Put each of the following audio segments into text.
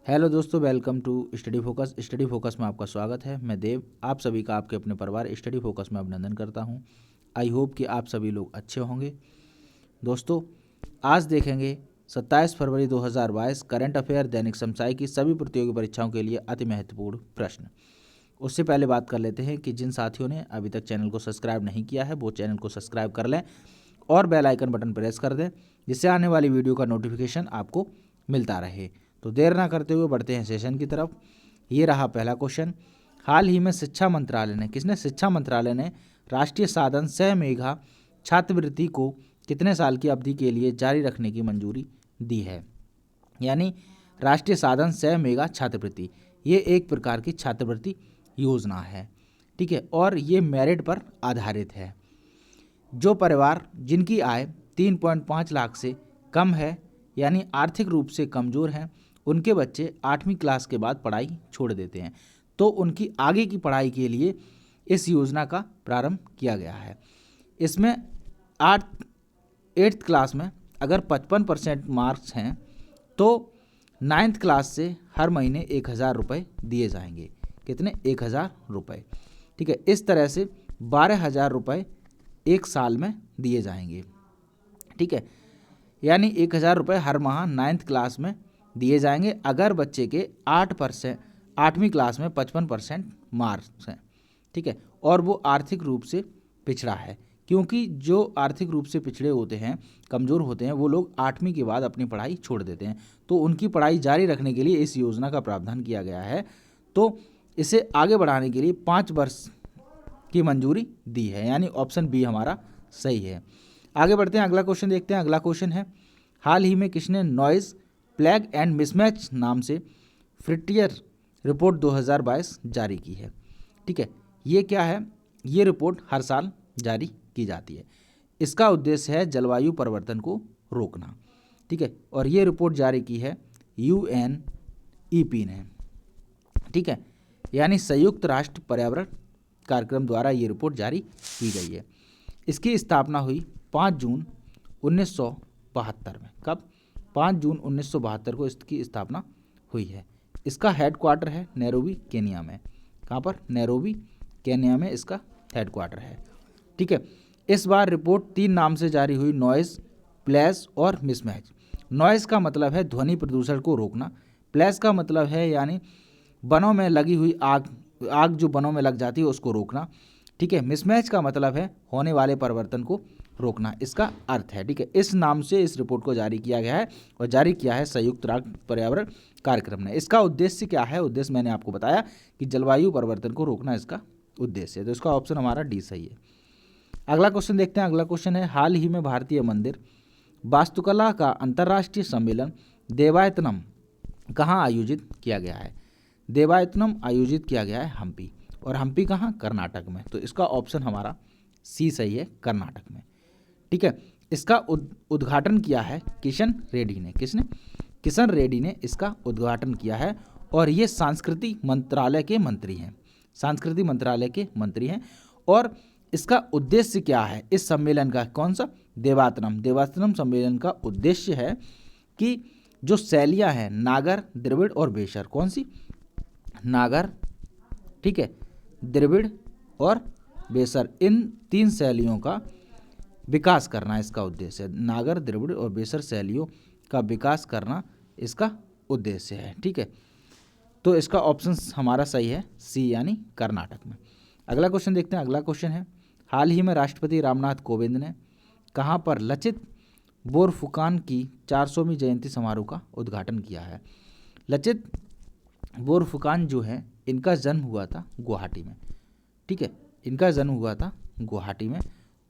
Hello दोस्तों, welcome to study focus. Study focus में आपका स्वागत है। मैं देव आप सभी का आपके अपने परिवार स्टडी फोकस में अभिनंदन करता हूं। आई होप कि आप सभी लोग अच्छे होंगे। दोस्तों, आज देखेंगे 27 फरवरी 2022 करंट अफेयर दैनिक समसाई की सभी प्रतियोगी परीक्षाओं के लिए अति महत्वपूर्ण प्रश्न। उससे पहले बात कर लेते हैं कि जिन साथियों ने अभी तक चैनल को सब्सक्राइब नहीं किया है वो चैनल को सब्सक्राइब कर लें और बेल आइकन बटन प्रेस कर दें, जिससे आने वाली वीडियो का नोटिफिकेशन आपको मिलता रहे। तो देर ना करते हुए बढ़ते हैं सेशन की तरफ। ये रहा पहला क्वेश्चन। हाल ही में शिक्षा मंत्रालय ने राष्ट्रीय साधन सह मेधा छात्रवृत्ति को कितने साल की अवधि के लिए जारी रखने की मंजूरी दी है? यानी राष्ट्रीय साधन सह मेधा छात्रवृत्ति, ये एक प्रकार की छात्रवृत्ति योजना है, ठीक है, और ये मेरिट पर आधारित है। जो परिवार जिनकी आय 3.5 लाख से कम है यानी आर्थिक रूप से कमज़ोर हैं, उनके बच्चे 8वीं क्लास के बाद पढ़ाई छोड़ देते हैं, तो उनकी आगे की पढ़ाई के लिए इस योजना का प्रारंभ किया गया है। इसमें 8th क्लास में अगर 55% मार्क्स हैं तो 9th क्लास से हर महीने 1000 रुपये दिए जाएंगे। कितने? 1000 रुपये, ठीक है। इस तरह से 12,000 रुपये एक साल में दिए जाएंगे, ठीक है। यानी 1000 रुपये हर माह 9th क्लास में दिए जाएंगे अगर बच्चे के 8वीं क्लास में 55% मार्क्स हैं, ठीक है, और वो आर्थिक रूप से पिछड़ा है। क्योंकि जो आर्थिक रूप से पिछड़े होते हैं, कमज़ोर होते हैं, वो लोग 8वीं के बाद अपनी पढ़ाई छोड़ देते हैं, तो उनकी पढ़ाई जारी रखने के लिए इस योजना का प्रावधान किया गया है। तो इसे आगे बढ़ाने के लिए 5 वर्ष की मंजूरी दी है, यानी ऑप्शन बी हमारा सही है। आगे बढ़ते हैं, अगला क्वेश्चन देखते हैं। अगला क्वेश्चन है, हाल ही में किसने नॉइज़ प्लैग एंड मिसमैच नाम से फ्रिटियर रिपोर्ट 2022 जारी की है? ठीक है, ये क्या है? ये रिपोर्ट हर साल जारी की जाती है। इसका उद्देश्य है जलवायु परिवर्तन को रोकना, ठीक है, और ये रिपोर्ट जारी की है UNEP ने, ठीक है, यानी संयुक्त राष्ट्र पर्यावरण कार्यक्रम द्वारा ये रिपोर्ट जारी की गई है। इसकी स्थापना हुई 5 जून 1972 में। कब? 5 जून 1972 को इसकी स्थापना हुई है। इसका हेडक्वार्टर है नैरोबी, केन्या में। कहाँ पर? नैरोबी, केन्या में इसका हेडक्वार्टर है, ठीक है। इस बार रिपोर्ट 3 नाम से जारी हुई, नॉइज़, प्लेस और मिसमैच। नॉइज़ का मतलब है ध्वनि प्रदूषण को रोकना। प्लेस का मतलब है यानी वनों में लगी हुई आग जो वनों में लग जाती है उसको रोकना, ठीक है। मिसमैच का मतलब है होने वाले परिवर्तन को रोकना, इसका अर्थ है, ठीक है। इस नाम से इस रिपोर्ट को जारी किया गया है और जारी किया है संयुक्त राष्ट्र पर्यावरण कार्यक्रम ने। इसका उद्देश्य क्या है? उद्देश्य मैंने आपको बताया कि जलवायु परिवर्तन को रोकना इसका उद्देश्य है, तो इसका ऑप्शन हमारा डी सही है। अगला क्वेश्चन देखते हैं। अगला क्वेश्चन है, हाल ही में भारतीय मंदिर वास्तुकला का अंतर्राष्ट्रीय सम्मेलन देवायतनम कहाँ आयोजित किया गया है? देवायतनम आयोजित किया गया है हम्पी, और हम्पी कहाँ? कर्नाटक में, तो इसका ऑप्शन हमारा सी सही है, कर्नाटक में, ठीक है। इसका उद्घाटन किया है किशन रेड्डी ने। किसने? किशन रेड्डी ने इसका उद्घाटन किया है, और ये संस्कृति मंत्रालय के मंत्री हैं। संस्कृति मंत्रालय के मंत्री हैं, और इसका उद्देश्य क्या है इस सम्मेलन का? कौन सा? देवातनम सम्मेलन का उद्देश्य है कि जो शैलियाँ हैं नागर, द्रविड़ और बेसर, कौन सी? नागर, ठीक है, द्रविड़ और बेसर, इन 3 शैलियों का विकास करना इसका उद्देश्य है। नागर, द्रविड़ और बेसर शैलियों का विकास करना इसका उद्देश्य है, ठीक है। तो इसका ऑप्शन हमारा सही है, सी यानी कर्नाटक में। अगला क्वेश्चन देखते हैं। अगला क्वेश्चन है, हाल ही में राष्ट्रपति रामनाथ कोविंद ने कहाँ पर लचित बोरफुकान की 400वीं जयंती समारोह का उद्घाटन किया है? लचित बोरफुकान जो है, इनका जन्म हुआ था गुवाहाटी में, ठीक है, इनका जन्म हुआ था गुवाहाटी में,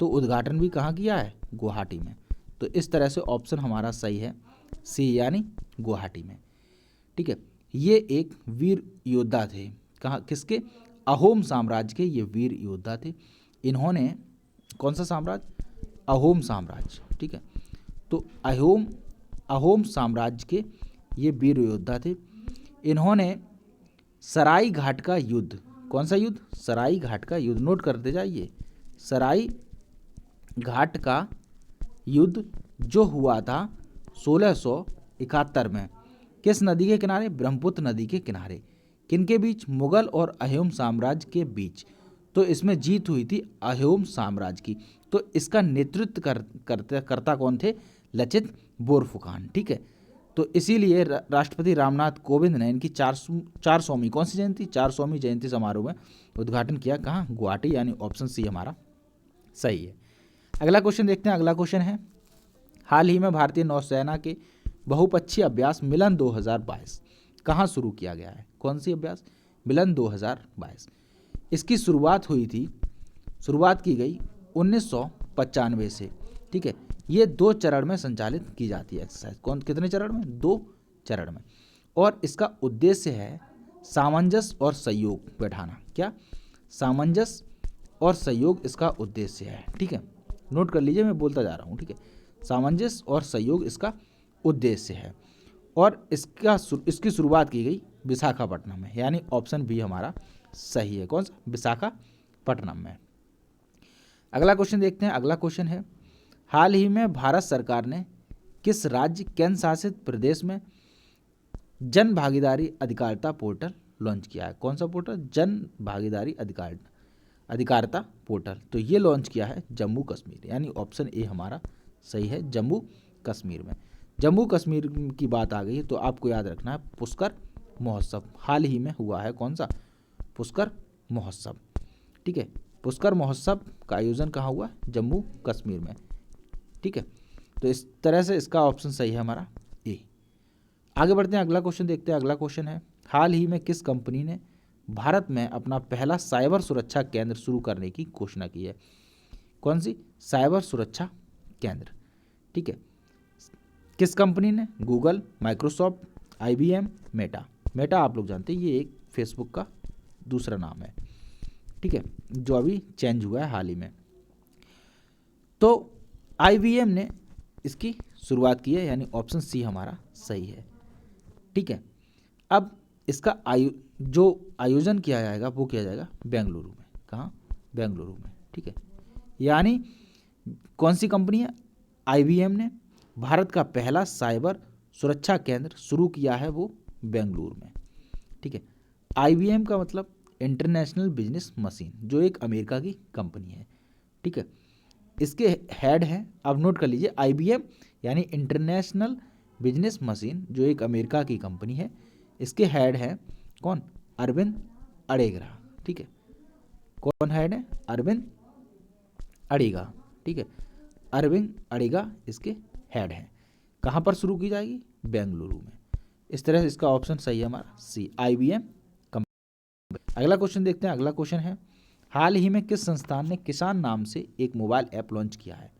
तो उद्घाटन भी कहाँ किया है? गुवाहाटी में। तो इस तरह से ऑप्शन हमारा सही है, सी यानी गुवाहाटी में, ठीक है। ये एक वीर योद्धा थे। कहाँ? किसके? अहोम साम्राज्य के ये वीर योद्धा थे। इन्होंने कौन सा साम्राज्य? अहोम साम्राज्य, ठीक है। तो अहोम साम्राज्य के ये वीर योद्धा थे। इन्होंने सराई घाट का युद्ध, कौन सा युद्ध? सराई घाट का युद्ध, नोट करते जाइए। सराई घाट का युद्ध जो हुआ था 1671 में, किस नदी के किनारे? ब्रह्मपुत्र नदी के किनारे। किनके बीच? मुगल और अहोम साम्राज्य के बीच। तो इसमें जीत हुई थी अहोम साम्राज्य की। तो इसका नेतृत्व करता कौन थे? लचित बोरफुकान। ठीक है, तो इसीलिए राष्ट्रपति रामनाथ कोविंद ने इनकी 400वीं कौन सी जयंती? 400वीं जयंती समारोह में उद्घाटन किया। कहाँ? गुवाहाटी, यानी ऑप्शन सी हमारा सही है। अगला क्वेश्चन देखते हैं। अगला क्वेश्चन है, हाल ही में भारतीय नौसेना के बहुपक्षीय अभ्यास मिलन 2022 कहाँ शुरू किया गया है? कौन सी अभ्यास? मिलन 2022। इसकी शुरुआत की गई 1995 से। ठीक है, ये 2 चरण में संचालित की जाती है एक्सरसाइज। कितने चरण में? 2 चरण में। और इसका उद्देश्य है सामंजस्य और सहयोग बैठाना। क्या? सामंजस्य और सहयोग इसका उद्देश्य है। ठीक है, नोट कर लीजिए, मैं बोलता जा रहा हूँ। ठीक है, सामंजस्य और सहयोग इसका उद्देश्य है। और इसकी शुरुआत की गई विशाखापट्टनम में, यानी ऑप्शन बी हमारा सही है। कौन सा? विशाखापट्टनम में। अगला क्वेश्चन देखते हैं। अगला क्वेश्चन है, हाल ही में भारत सरकार ने किस राज्य केंद्र शासित प्रदेश में जन भागीदारी अधिकारिता पोर्टल लॉन्च किया है? कौन सा पोर्टल? जन भागीदारी अधिकारिता पोर्टल। तो ये लॉन्च किया है जम्मू कश्मीर, यानी ऑप्शन ए हमारा सही है, जम्मू कश्मीर में। जम्मू कश्मीर की बात आ गई है तो आपको याद रखना है पुष्कर महोत्सव हाल ही में हुआ है। कौन सा? पुष्कर महोत्सव। ठीक है, पुष्कर महोत्सव का आयोजन कहाँ हुआ? जम्मू कश्मीर में। ठीक है, तो इस तरह से इसका ऑप्शन सही है हमारा ए। आगे बढ़ते हैं, अगला क्वेश्चन देखते हैं। अगला क्वेश्चन है, हाल ही में किस कंपनी ने भारत में अपना पहला साइबर सुरक्षा केंद्र शुरू करने की घोषणा की है? कौन सी? साइबर सुरक्षा केंद्र। ठीक है, किस कंपनी ने? गूगल, माइक्रोसॉफ्ट, IBM, मेटा आप लोग जानते हैं, ये एक फेसबुक का दूसरा नाम है। ठीक है, जो अभी चेंज हुआ है हाल ही में। तो IBM ने इसकी शुरुआत की है, यानी ऑप्शन सी हमारा सही है। ठीक है, अब इसका जो आयोजन किया जाएगा वो किया जाएगा बेंगलुरु में। कहाँ? बेंगलुरु में। ठीक है, यानी कौन सी कंपनी है? IBM ने भारत का पहला साइबर सुरक्षा केंद्र शुरू किया है, वो बेंगलुरु में। ठीक है, IBM का मतलब इंटरनेशनल बिजनेस मशीन, जो एक अमेरिका की कंपनी है। ठीक है, इसके हेड हैं, अब नोट कर लीजिए, IBM यानी इंटरनेशनल बिजनेस मशीन, जो एक अमेरिका की कंपनी है। इसके हेड है कौन? अरविंद अडेगा। ठीक है, कौन हेड है? अरविंद अडेगा। ठीक है, अरविंद अडेगा इसके हेड है। कहाँ पर शुरू की जाएगी? बेंगलुरु में। इस तरह से इसका ऑप्शन सही है हमारा सी, IBM कंपनी। अगला क्वेश्चन देखते हैं। अगला क्वेश्चन है, हाल ही में किस संस्थान ने किसान नाम से एक मोबाइल ऐप लॉन्च किया है?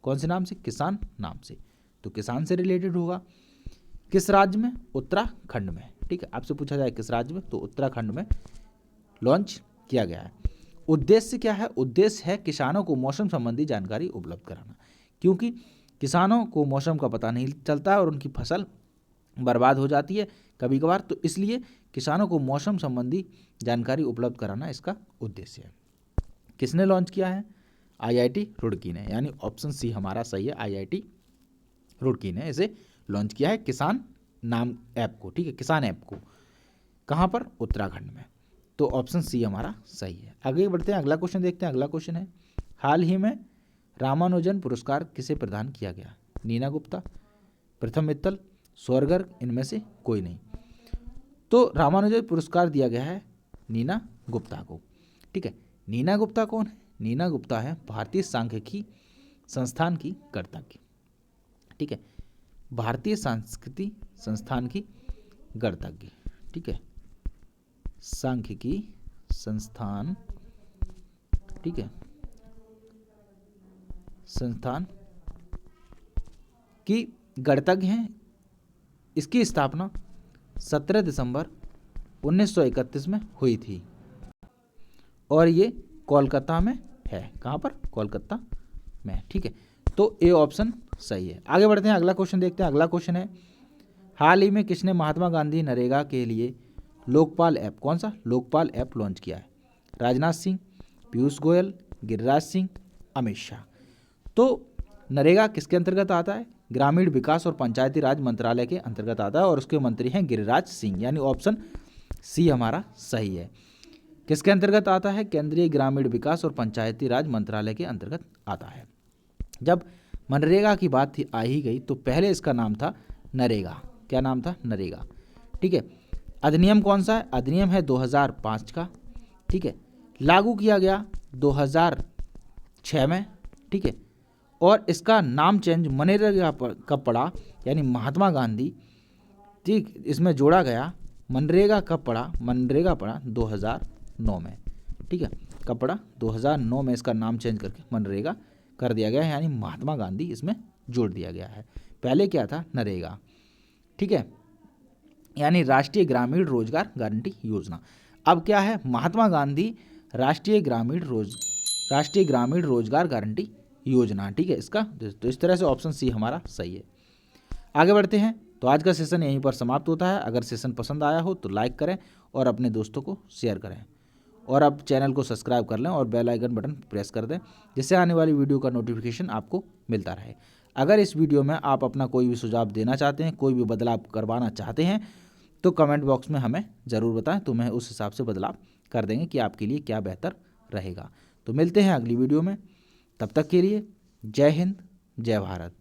कौन से नाम से? किसान नाम से। तो किसान से रिलेटेड होगा। किस राज्य में? उत्तराखंड में। ठीक है, आपसे पूछा जाए किस राज्य में, तो उत्तराखंड में लॉन्च किया गया है। उद्देश्य क्या है? उद्देश्य है किसानों को मौसम संबंधी जानकारी उपलब्ध कराना, क्योंकि किसानों को मौसम का पता नहीं चलता है और उनकी फसल बर्बाद हो जाती है कभी कभार। तो इसलिए किसानों को मौसम संबंधी जानकारी उपलब्ध कराना इसका उद्देश्य है। किसने लॉन्च किया है? IIT रुड़की ने, यानी ऑप्शन सी हमारा सही है, IIT रुड़की ने इसे लॉन्च किया है, किसान नाम ऐप को। ठीक है, किसान ऐप को। कहाँ पर? उत्तराखंड में। तो ऑप्शन सी हमारा सही है। आगे बढ़ते हैं, अगला क्वेश्चन देखते हैं। अगला क्वेश्चन है, हाल ही में रामानुजन पुरस्कार किसे प्रदान किया गया? नीना गुप्ता, प्रथम मित्तल, स्वर्गर, इनमें से कोई नहीं। तो रामानुजन पुरस्कार दिया गया है नीना गुप्ता को। ठीक है, नीना गुप्ता कौन है? नीना गुप्ता है भारतीय सांख्यिकी संस्थान की कर्तज्ञ। ठीक है, भारतीय सांस्कृतिक संस्थान की कर्तज्ञ। ठीक है, सांख्यिकी संस्थान, ठीक है, संस्थान की कर्तज्ञ हैं। इसकी स्थापना 17 दिसंबर 1931 में हुई थी और ये कोलकाता में है। कहाँ पर? कोलकाता में। ठीक है, तो ए ऑप्शन सही है। आगे बढ़ते हैं, अगला क्वेश्चन देखते हैं। अगला क्वेश्चन है, हाल ही में किसने महात्मा गांधी नरेगा के लिए लोकपाल ऐप, कौन सा? लोकपाल ऐप लॉन्च किया है? राजनाथ सिंह, पीयूष गोयल, गिरिराज सिंह, अमित शाह। तो नरेगा किसके अंतर्गत आता है? ग्रामीण विकास और पंचायती राज मंत्रालय के अंतर्गत आता है और उसके मंत्री हैं गिरिराज सिंह, यानी ऑप्शन सी हमारा सही है। किसके अंतर्गत आता है? केंद्रीय ग्रामीण विकास और पंचायती राज मंत्रालय के अंतर्गत आता है। जब मनरेगा की बात आ ही गई तो पहले इसका नाम था नरेगा। क्या नाम था? नरेगा। ठीक है। अधिनियम कौन सा है? अधिनियम है 2005 का। ठीक है। लागू किया गया 2006 में। ठीक है। और इसका नाम चेंज मनरेगा कब पड़ा, यानी महात्मा गांधी, ठीक, इसमें जोड़ा गया। मनरेगा कब पड़ा? मनरेगा पड़ा 2009 में। ठीक है। कब पड़ा? 2009 में इसका नाम चेंज करके मनरेगा कर दिया गया है, यानी महात्मा गांधी इसमें जोड़ दिया गया है। पहले क्या था? नरेगा। ठीक है, यानी राष्ट्रीय ग्रामीण रोजगार गारंटी योजना। अब क्या है? महात्मा गांधी राष्ट्रीय ग्रामीण रोजगार गारंटी योजना। ठीक है, इसका तो इस तरह से ऑप्शन सी हमारा सही है। आगे बढ़ते हैं। तो आज का सेशन यहीं पर समाप्त होता है। अगर सेशन पसंद आया हो तो लाइक करें और अपने दोस्तों को शेयर करें, और अब चैनल को सब्सक्राइब कर लें और बेल आइकन बटन प्रेस कर दें, जिससे आने वाली वीडियो का नोटिफिकेशन आपको मिलता रहे। अगर इस वीडियो में आप अपना कोई भी सुझाव देना चाहते हैं, कोई भी बदलाव करवाना चाहते हैं, तो कमेंट बॉक्स में हमें ज़रूर बताएं, तो मैं उस हिसाब से बदलाव कर देंगे कि आपके लिए क्या बेहतर रहेगा। तो मिलते हैं अगली वीडियो में, तब तक के लिए जय हिंद, जय भारत।